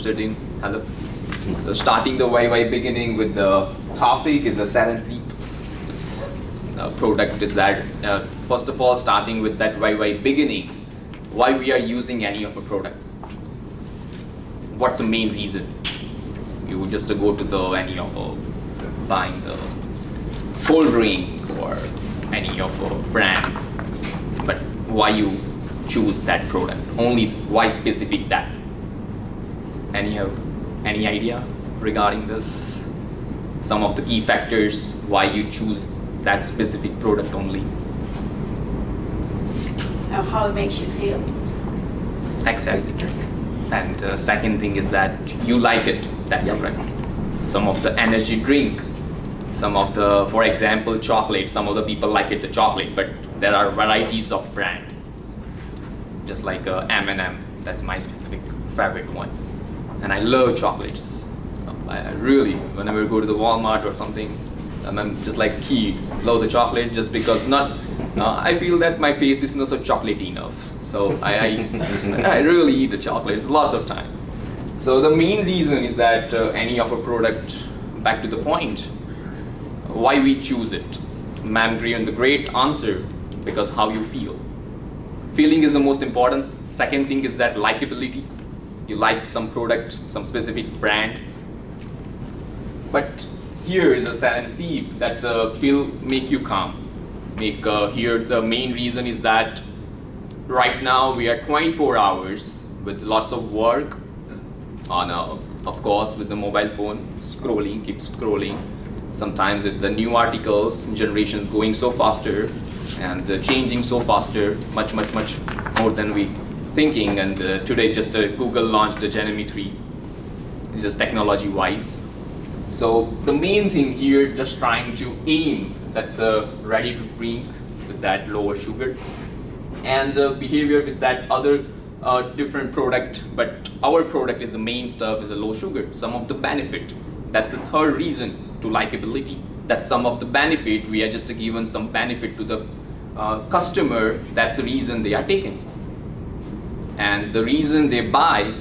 in. Hello. So starting the why beginning with the topic is a salad seep. Its product is that first of all starting with that why beginning, why we are using any of a product. What's the main reason? You just go to the any of buying the cold drink or any of a brand, but why you choose that product? Only why specific that? Any idea regarding this? Some of the key factors why you choose that specific product only? How it makes you feel. Exactly. And second thing is that you like it, that product. Some of the energy drink, some of the, for example, chocolate. Some of the people like it, the chocolate, but there are varieties of brand. Just like M&M, that's my specific favorite one. And I love chocolates. I really, whenever I go to the Walmart or something, I'm just like kid, love the chocolate just because I feel that my face is not so chocolatey enough. So I really eat the chocolates lots of time. So the main reason is that any of a product, back to the point, why we choose it. Maverick and the great answer, because how you feel. Feeling is the most important. Second thing is that likability. You like some product, some specific brand. But here is a salad seep that's make you calm. Here the main reason is that right now we are 24 hours with lots of work on of course with the mobile phone, keep scrolling. Sometimes with the new articles, generations going so faster and changing so faster, much more than we thinking. And today just Google launched the Gemini 3, just technology wise. So the main thing here, just trying to aim that's ready to drink with that lower sugar, and the behavior with that other different product, but our product is the main stuff is a low sugar. Some of the benefit, that's the third reason to likability. That's some of the benefit, we are just given some benefit to the customer, that's the reason they are taking. And the reason they buy,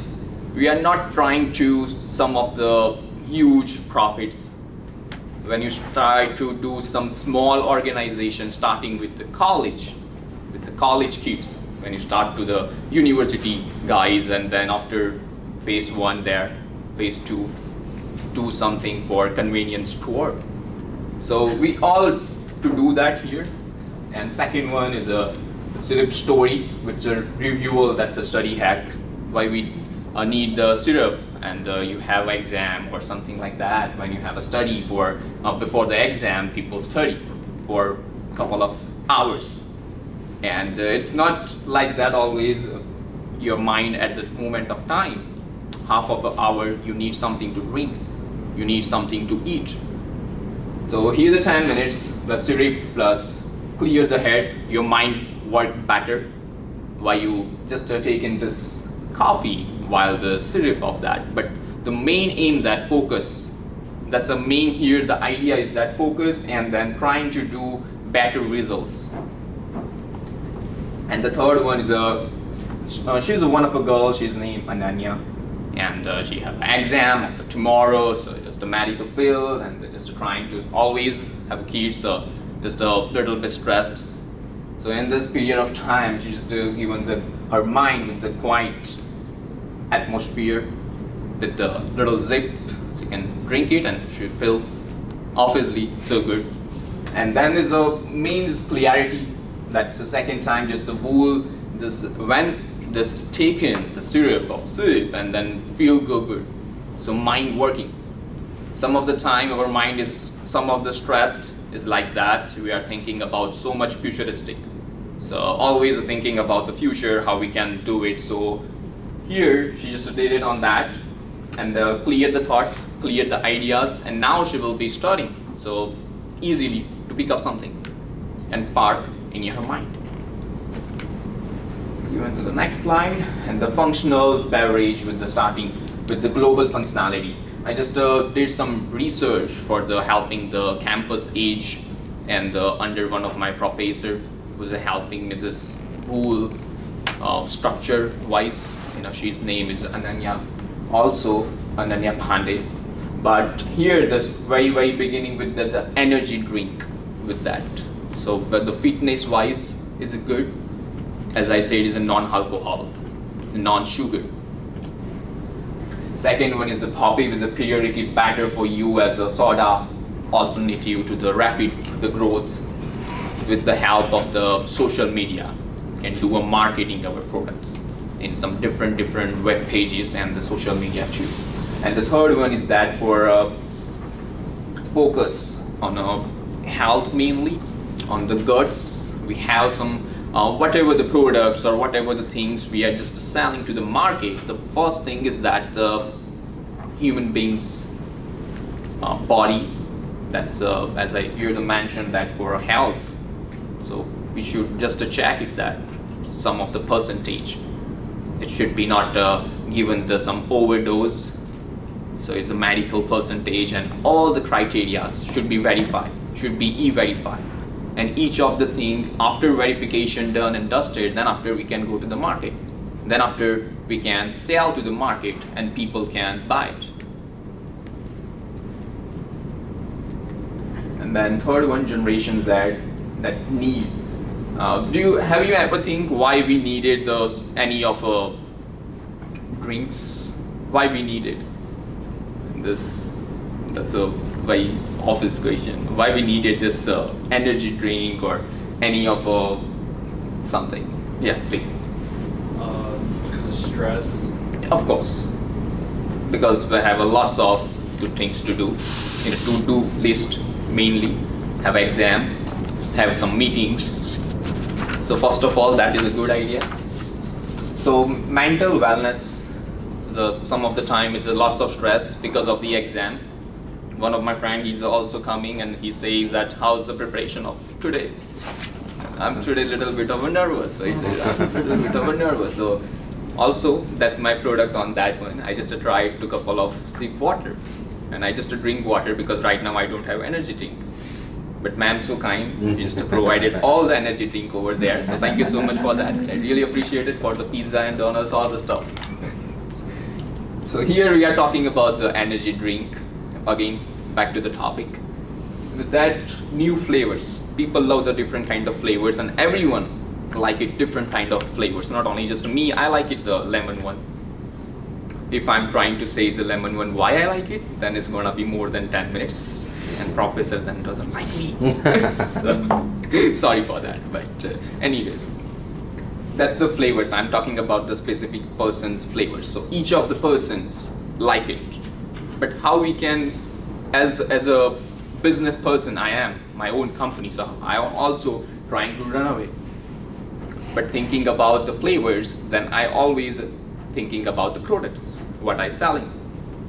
we are not trying to some of the huge profits. When you try to do some small organization starting with the college kids, when you start to the university guys, and then after phase 1 there, phase 2, do something for convenience store. So we all to do that here. And second one is a syrup story, which a review, that's a study hack, why we need the syrup and you have exam or something like that. When you have a study for before the exam, people study for a couple of hours. And it's not like that always your mind at the moment of time. Half of an hour you need something to drink, you need something to eat. So here the 10 minutes, the syrup plus clear the head, your mind work better while you just take in this coffee while the syrup of that. But the main aim that focus, that's the main here, the idea is that focus and then trying to do better results. And the third one is she's one of a girl, she's named Ananya, and she have an exam for tomorrow, so just a medical field, and they're just trying to always have kids, so just a little bit stressed. So in this period of time, she just given her mind with the quiet atmosphere with the little zip, so you can drink it and she feel obviously so good. And then there's a main clarity. That's the second time just the wool, this when this taken the syrup and then feel good. So mind working. Some of the time our mind is, some of the stressed is like that. We are thinking about so much futuristic. So always thinking about the future, how we can do it. So here she just did it on that and cleared the thoughts, cleared the ideas, and now she will be studying. So easily to pick up something and spark in your mind. You went to the next slide, and the functional beverage with the starting with the global functionality. I just did some research for the helping the campus age, and under one of my professor who's helping me this whole structure wise. She's name is Ananya, also Ananya Pandey. But here, the very beginning with the energy drink with that. So, but the fitness wise is good. As I said, is a non-alcohol, non-sugar. Second one is the poppy, is a periodic better for you as a soda alternative to the rapid growth with the help of the social media and do a marketing of our products in some different web pages and the social media too. And the third one is that for focus on health mainly, on the guts. We have some whatever the products or whatever the things we are just selling to the market. The first thing is that the human beings body, that's as I hear the mention that for health, so we should just check it that some of the percentage, it should be not given the some overdose. So it's a medical percentage and all the criteria should be verified, should be e-verified. And each of the thing after verification done and dusted, then after we can go to the market. Then after we can sell to the market and people can buy it. And then third one, Generation Z, that need. Have you ever think why we needed those any of drinks? Why we needed this? That's a very obvious question. Why we needed this energy drink or any of something? Yeah, please. Because of stress. Of course, because we have lots of good things to do in a to-do list. Mainly, have exam, have some meetings. So first of all, that is a good idea. So mental wellness, some of the time it's lots of stress because of the exam. One of my friends, he's also coming and he says that how's the preparation of today? I'm today a little bit of a nervous. So he says I'm a little bit of a nervous. So also that's my product on that one. I just tried to couple of sip water and I just drink water because right now I don't have energy drink. But ma'am so kind, she just provided all the energy drink over there. So thank you so much for that. I really appreciate it for the pizza and donuts, all the stuff. So here we are talking about the energy drink. Again, back to the topic. With that, new flavors. People love the different kind of flavors and everyone like it different kind of flavors. Not only just me, I like it the lemon one. If I'm trying to say the lemon one why I like it, then it's gonna be more than 10 minutes. And professor then doesn't like me. So, sorry for that, but anyway. That's the flavors. I'm talking about the specific person's flavors. So each of the persons like it. But how we can, as a business person, I am my own company, so I am also trying to run away. But thinking about the flavors, then I always thinking about the products, what I selling,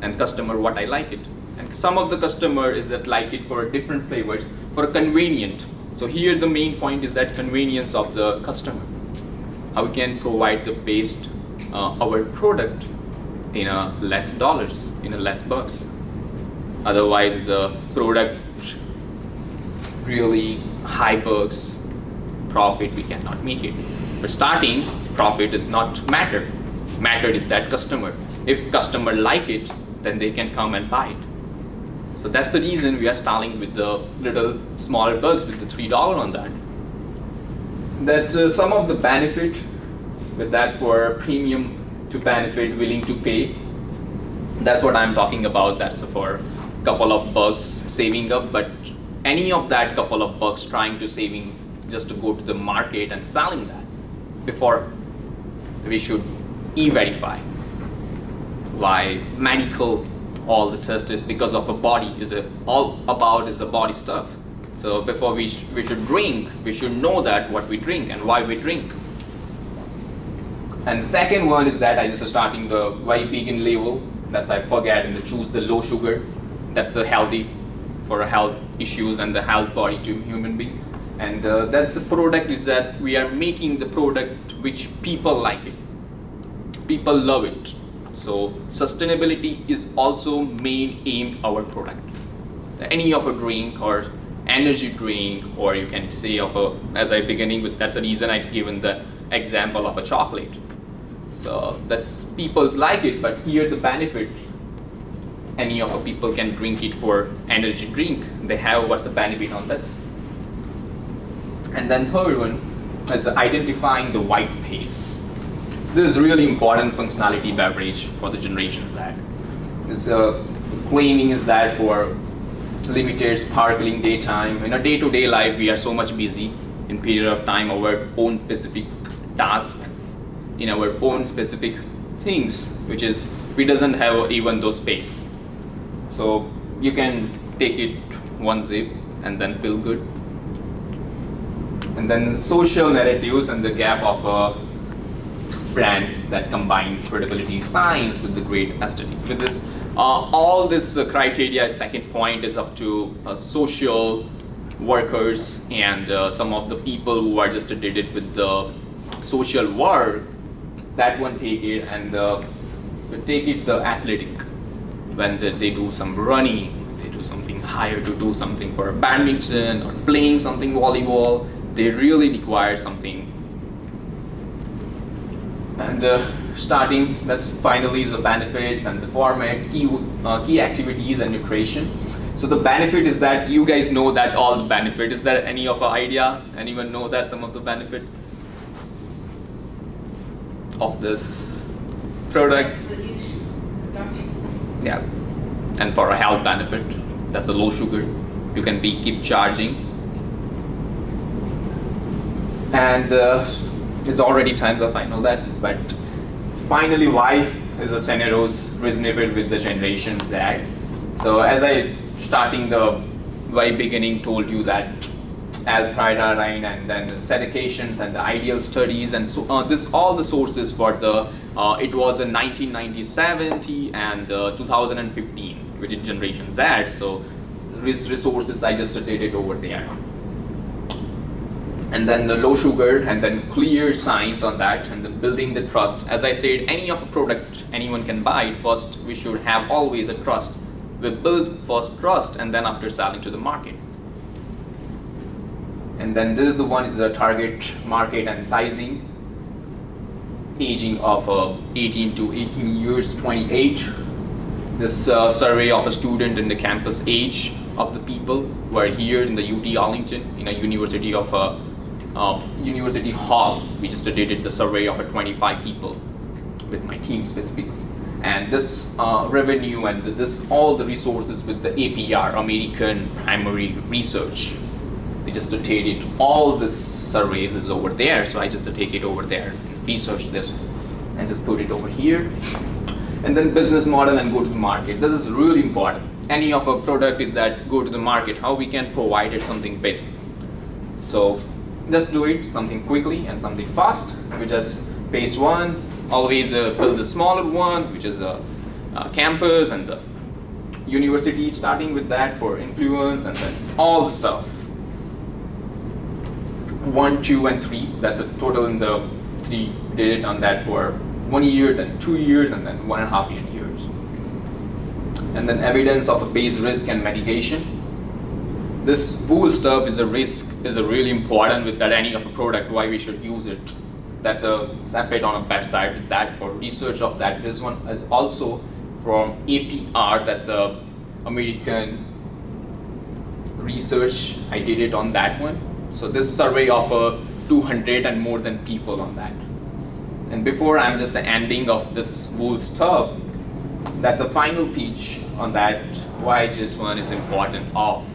and customer what I like it. And some of the customer is that like it for different flavors, for convenient. So here the main point is that convenience of the customer. How we can provide the best our product in a less dollars, in a less bucks. Otherwise the product really high bucks, profit we cannot make it. But starting profit is not matter. Matter is that customer. If customer like it, then they can come and buy it. So that's the reason we are starting with the little small bucks with the $3 on that. That some of the benefit with that for premium to benefit willing to pay. That's what I'm talking about. That's for a couple of bucks saving up, but any of that couple of bucks trying to saving just to go to the market and selling that before we should e-verify. Why medical all the test is because of a body is all about is the body stuff. So before we should drink, we should know that what we drink and why we drink. And the second one is that I just starting the very vegan label. That's I forget and choose the low sugar. That's healthy for health issues and the health body to human being. And that's the product is that we are making the product which people like it. People love it. So sustainability is also main aim our product. Any of a drink or energy drink, or you can say of a, as I beginning with, that's the reason I've given the example of a chocolate. So that's people's like it, but here the benefit. Any of the people can drink it for energy drink. They have what's the benefit on this. And then third one is identifying the white space. This is really important functionality beverage for the Generation Z. This claiming is that for limited sparkling daytime. In a day-to-day life, we are so much busy in period of time, our own specific task, in our own specific things, which is we doesn't have even those space. So you can take it one sip and then feel good. And then social narratives and the gap of brands that combine credibility, science with the great aesthetic. With this, all this criteria, second point is up to social workers and some of the people who are just did it with the social work. That one take it and take it the athletic. When they do some running, they do something higher to do something for badminton or playing something volleyball, they really require something. And starting, that's finally the benefits and the format, key activities and nutrition. So the benefit is that you guys know that all the benefit. Is there any of an idea? Anyone know that some of the benefits of this products? Yeah, and for a health benefit, that's a low sugar. You can keep charging. And it's already time to find all that. But finally, why is the scenarios reasonable with the Generation Z? So as I starting the very beginning told you that L-threonine and then the citations and the ideal studies and so this all the sources for the it was in 1970 and 2015 which is Generation Z. So resources I just did it over there. And then the low sugar and then clear science on that and then building the trust. As I said, any of a product anyone can buy it, first we should have always a trust. We build first trust and then after selling to the market. And then this is the one is the target market and sizing. Aging of 18 to 18 years, 28. This survey of a student in the campus age of the people who are here in the UT Arlington in a university of University Hall. We just did the survey of 25 people with my team specifically. And this revenue and this all the resources with the APR, American Primary Research. We just take it, all this surveys is over there, so I just take it over there, research this, and just put it over here. And then business model and go to the market. This is really important. Any of a product is that go to the market, how we can provide it something best. So just do it something quickly and something fast. We just phase one, always build the smaller one, which is a campus and the university, starting with that for influence and then all the stuff. 1, 2, and 3. That's the total in the 3. Did it on that for 1 year, then 2 years, and then 1.5 years. And then evidence of a base risk and mitigation. This whole stuff is a risk, is a really important with that any of a product, why we should use it. That's a separate on a website with that for research of that. This one is also from APR, that's a American research. I did it on that one. So this survey of 200 and more than people on that. And before I'm just the ending of this whole stuff, that's a final pitch on that why this one is important of.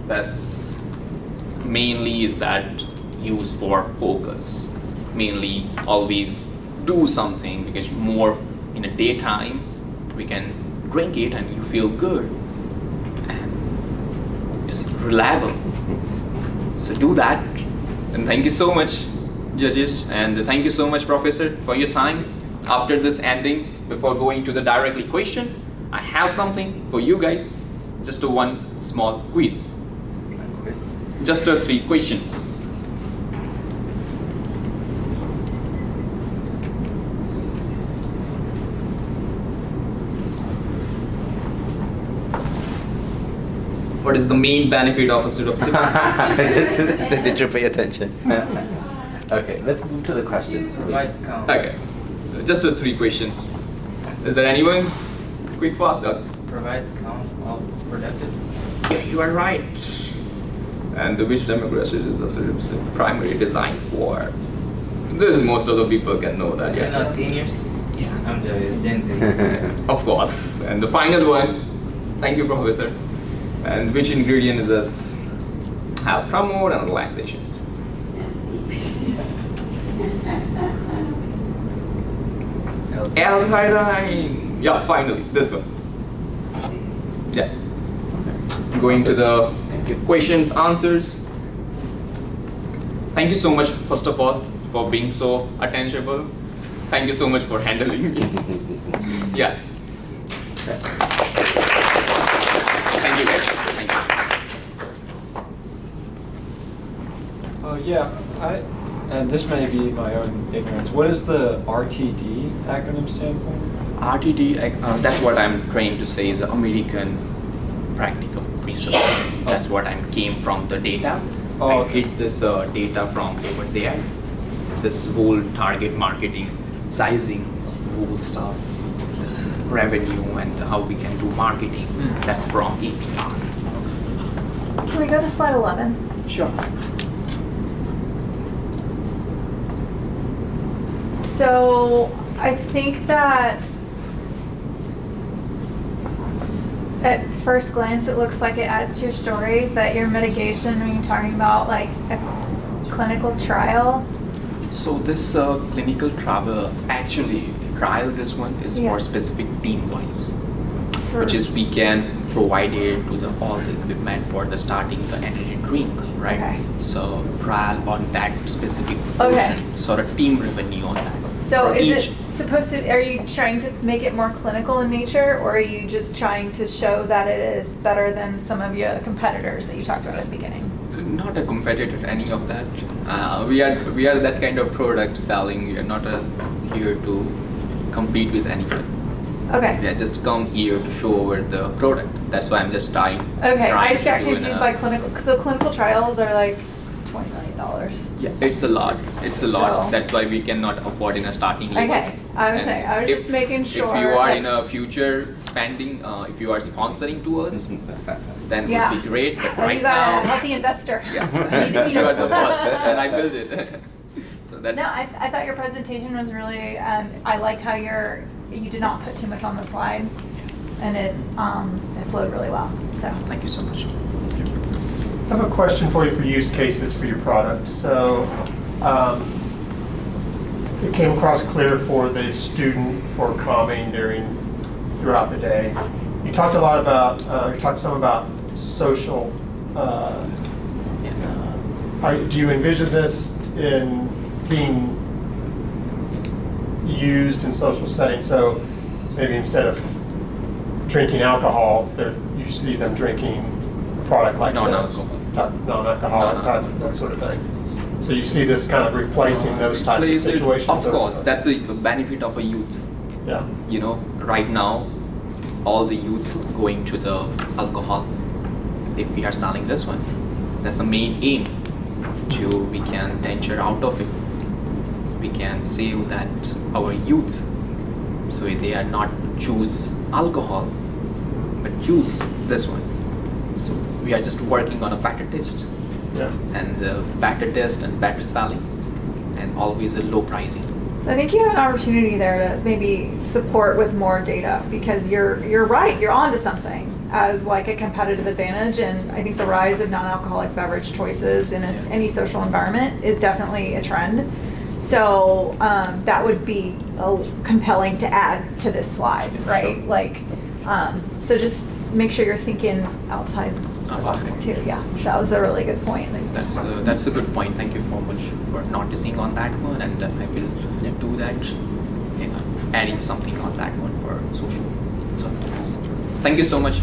That's mainly is that used for focus. Mainly always do something because more in a daytime we can drink it and you feel good. And it's reliable. So do that, and thank you so much, judges, and thank you so much, Professor, for your time. After this ending, before going to the directly question, I have something for you guys, just a one small quiz. Just 3 questions. What is the main benefit of a psilocybin? Did you pay attention? Okay, let's move to the questions. Lights count. Okay. just 3 questions. Is there anyone? Quick, fast. Provides productive. Yeah, you are right. And which demographic is the sort of primary design for? This most of the people can know that. You know, seniors? Yeah. I'm joking, it's Gen Z. Of course. And the final one. Thank you, Professor. And which ingredient does have promote and relaxations? L-theanine. Yeah, finally, this one. Yeah. Going to the questions, answers. Thank you so much, first of all, for being so attentionable. Thank you so much for handling me. Yeah. Thank you, guys. Thank you. And this may be my own ignorance. What does the RTD acronym stand for? RTD, that's what I'm trying to say is American Practical Research. That's what I came from the data. I hit this data from over there. This whole target marketing, sizing, whole stuff, this revenue and how we can do marketing. That's from APR. Can we go to slide 11? Sure. So I think that at first glance it looks like it adds to your story, but your mitigation when you're talking about like a clinical trial. So this clinical trial, this one is for specific team wise, which is we can provide it to all the equipment for the starting the energy drink, right? Okay. So trial on that specific portion, sort of team revenue on that. So For is each. it supposed to, are you trying to make it more clinical in nature, or are you just trying to show that it is better than some of your other competitors that you talked about at the beginning? Not a competitor to any of that. We are that kind of product selling. We are not here to compete with anyone. Okay. We are just come here to show over the product. That's why I'm just trying. Okay, I trying just got to do confused by clinical, so clinical trials are like $20 million. Yeah, it's a lot. It's a lot. So- That's why we cannot afford in a starting level. Okay, I was And saying, I was if- just making sure. If you are that- in a future spending, if you are sponsoring to us, then it Yeah. would be great. But Well, right you got now, a healthy investor. yeah, You you are the know. boss, and I built it. So that's. No, I thought your presentation was really, I liked how you did not put too much on the slide, and it flowed really well, so. Thank you so much. I have a question for you for use cases for your product. So it came across clear for the student for calming throughout the day. You talked a lot about, you talked some about social. Do you envision this in being used in social settings? So maybe instead of drinking alcohol, you see them drinking a product like this. Non-alcoholic type, that sort of thing. So you see this kind of replacing those types of situations? Of course, that's a benefit of a youth. Yeah. You know, right now, all the youth going to the alcohol. If we are selling this one, that's the main aim. We can venture out of it. We can save that our youth, so they are not choose alcohol, but choose this one. So we are just working on a better test, and better test and better selling, and always a low pricing. So I think you have an opportunity there to maybe support with more data, because you're right, you're onto something as like a competitive advantage, and I think the rise of non-alcoholic beverage choices in any social environment is definitely a trend. So that would be compelling to add to this slide, right? Sure. Like, so just make sure you're thinking outside the box too. Yeah, that was a really good point. That's a good point. Thank you so much for noticing on that one, and I will do that. Adding something on that one for social. So thank you so much.